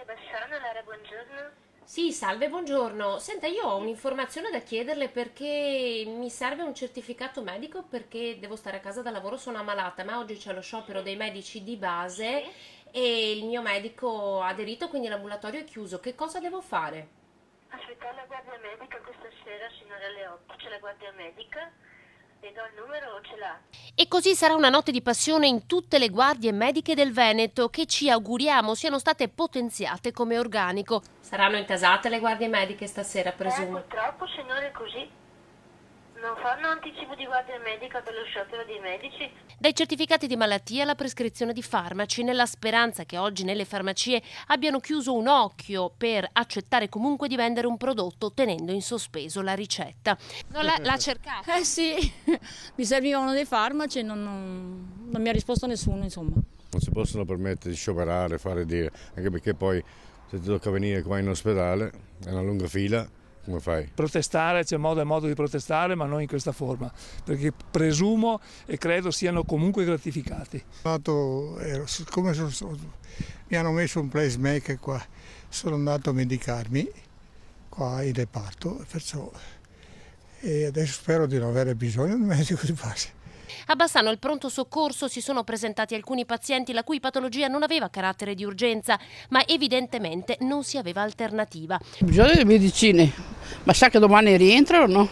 Bassano, Lara, buongiorno. Sì, salve, buongiorno. Senta, io ho un'informazione da chiederle perché mi serve un certificato medico perché devo stare a casa da lavoro, sono ammalata, ma oggi c'è lo sciopero dei medici di base Sì? e il mio medico ha aderito, quindi l'ambulatorio è chiuso. Che cosa devo fare? Aspettate la guardia medica questa sera fino alle 8. C'è la guardia medica? Le do il numero o ce l'ha? E così sarà una notte di passione in tutte le guardie mediche del Veneto, che ci auguriamo siano state potenziate come organico. Saranno intasate le guardie mediche stasera, presumo. Purtroppo se non è così. Non fanno anticipo di guardia medica per lo sciopero dei medici? Dai certificati di malattia alla prescrizione di farmaci, nella speranza che oggi nelle farmacie abbiano chiuso un occhio per accettare comunque di vendere un prodotto tenendo in sospeso la ricetta. Non l'ha cercata? Eh sì, mi servivano dei farmaci e non mi ha risposto nessuno, insomma. Non si possono permettere di scioperare, fare dire, anche perché poi se ti tocca venire qua in ospedale, è una lunga fila, come fai? Protestare, c'è modo e modo di protestare, ma non in questa forma, perché presumo e credo siano comunque gratificati. Mi hanno messo un pacemaker qua, sono andato a medicarmi qua in reparto, perciò e adesso spero di non avere bisogno di un medico di base. A Bassano al pronto soccorso si sono presentati alcuni pazienti la cui patologia non aveva carattere di urgenza, ma evidentemente non si aveva alternativa. Ho bisogno di medicine, ma sa che domani rientrano o no?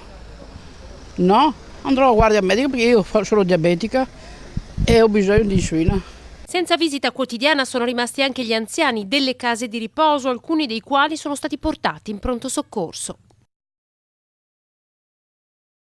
No, andrò a guardia medica perché io sono diabetica e ho bisogno di insulina. Senza visita quotidiana sono rimasti anche gli anziani delle case di riposo, alcuni dei quali sono stati portati in pronto soccorso.